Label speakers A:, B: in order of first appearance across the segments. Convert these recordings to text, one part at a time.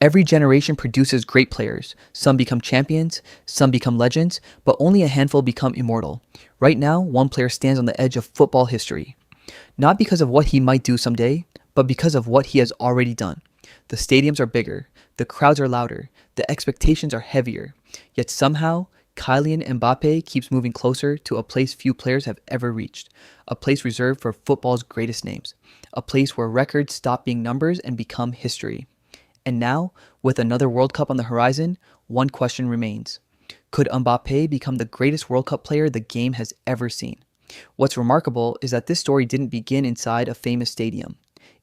A: Every generation produces great players. Some become champions, some become legends, but only a handful become immortal. Right now, one player stands on the edge of football history. Not because of what he might do someday, but because of what he has already done. The stadiums are bigger, the crowds are louder, the expectations are heavier. Yet somehow, Kylian Mbappé keeps moving closer to a place few players have ever reached, a place reserved for football's greatest names, a place where records stop being numbers and become history. And now, with another World Cup on the horizon, one question remains. Could Mbappé become the greatest World Cup player the game has ever seen? What's remarkable is that this story didn't begin inside a famous stadium.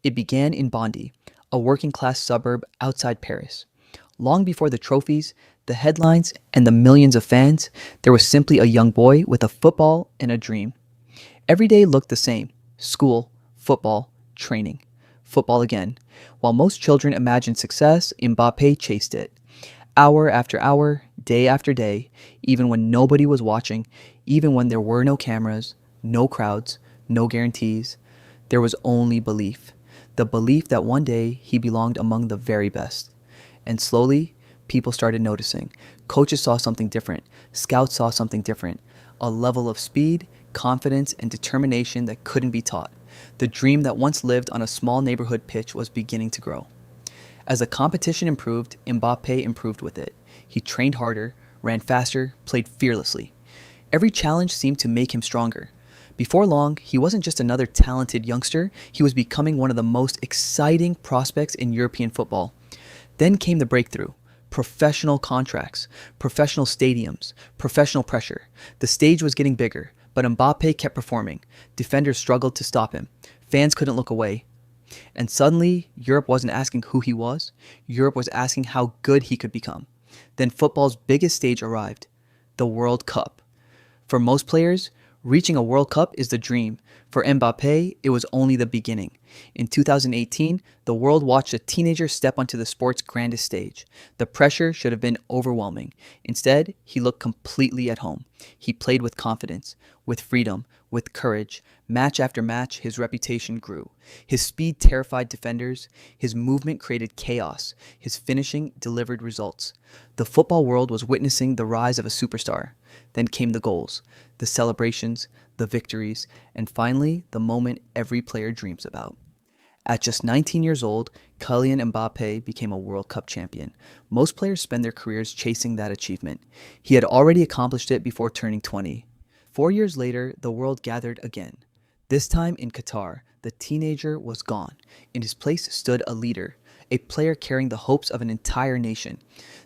A: It began in Bondy, a working class suburb outside Paris. Long before the trophies, the headlines, and the millions of fans, there was simply a young boy with a football and a dream. Every day looked the same: school, football, training, football again. While most children imagined success, Mbappe chased it. Hour after hour, day after day, even when nobody was watching, even when there were no cameras, no crowds, no guarantees, there was only belief. The belief that one day he belonged among the very best. And slowly, people started noticing. Coaches saw something different. Scouts saw something different. A level of speed, confidence, and determination that couldn't be taught. The dream that once lived on a small neighborhood pitch was beginning to grow. As the competition improved, Mbappe improved with it. He trained harder, ran faster, played fearlessly. Every challenge seemed to make him stronger. Before long, he wasn't just another talented youngster, he was becoming one of the most exciting prospects in European football. Then came the breakthrough. Professional contracts, professional stadiums, professional pressure. The stage was getting bigger, but Mbappe kept performing. Defenders struggled to stop him. Fans couldn't look away. And suddenly, Europe wasn't asking who he was. Europe was asking how good he could become. Then football's biggest stage arrived, the World Cup. For most players, reaching a World Cup is the dream. For Mbappe, it was only the beginning. In 2018, the world watched a teenager step onto the sport's grandest stage. The pressure should have been overwhelming. Instead, he looked completely at home. He played with confidence, with freedom, with courage. Match after match, his reputation grew. His speed terrified defenders. His movement created chaos. His finishing delivered results. The football world was witnessing the rise of a superstar. Then came the goals, the celebrations, the victories, and finally, the moment every player dreams about. At just 19 years old, Kylian Mbappé became a World Cup champion. Most players spend their careers chasing that achievement. He had already accomplished it before turning 20. 4 years later, the world gathered again. This time in Qatar, the teenager was gone. In his place stood a leader, a player carrying the hopes of an entire nation.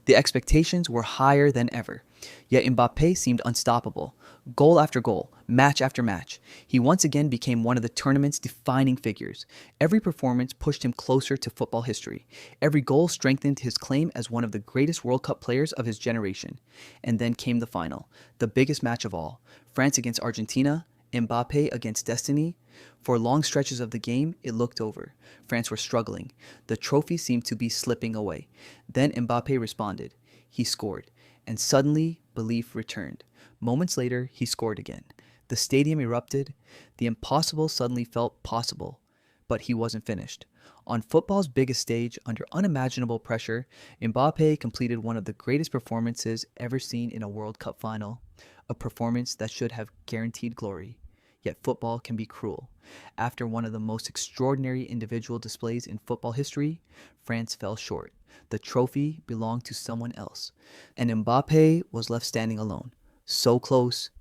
A: The expectations were higher than ever. Yet Mbappé seemed unstoppable. Goal after goal, match after match. He once again became one of the tournament's defining figures. Every performance pushed him closer to football history. Every goal strengthened his claim as one of the greatest World Cup players of his generation. And then came the final, the biggest match of all. France against Argentina, Mbappe against destiny. For long stretches of the game, it looked over. France were struggling. The trophy seemed to be slipping away. Then Mbappe responded. He scored. And suddenly, belief returned. Moments later, he scored again. The stadium erupted. The impossible suddenly felt possible. But he wasn't finished. On football's biggest stage, under unimaginable pressure, Mbappe completed one of the greatest performances ever seen in a World Cup final. A performance that should have guaranteed glory. Yet football can be cruel. After one of the most extraordinary individual displays in football history, France fell short. The trophy belonged to someone else, and Mbappe was left standing alone. So close,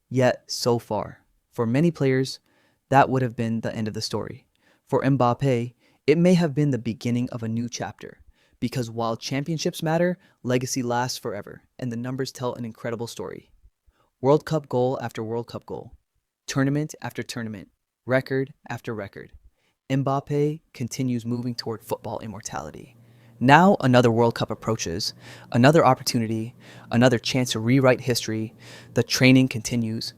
A: yet so far. For many players, that would have been the end of the story. For Mbappe, it may have been the beginning of a new chapter. Because while championships matter, legacy lasts forever, and the numbers tell an incredible story. World Cup goal after World Cup goal. Tournament after tournament. Record after record. Mbappe continues moving toward football immortality. Now another World Cup approaches, another opportunity, another chance to rewrite history. The training continues.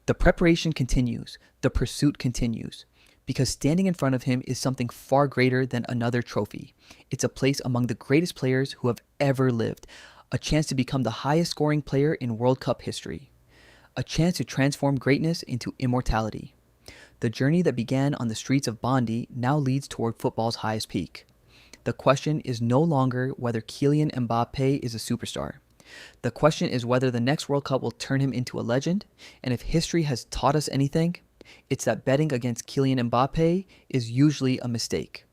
A: The preparation continues. The pursuit continues. Because standing in front of him is something far greater than another trophy. It's a place among the greatest players who have ever lived. A chance to become the highest scoring player in World Cup history. A chance to transform greatness into immortality. The journey that began on the streets of Bondy now leads toward football's highest peak. The question is no longer whether Kylian Mbappé is a superstar. The question is whether the next World Cup will turn him into a legend, and if history has taught us anything, it's that betting against Kylian Mbappé is usually a mistake.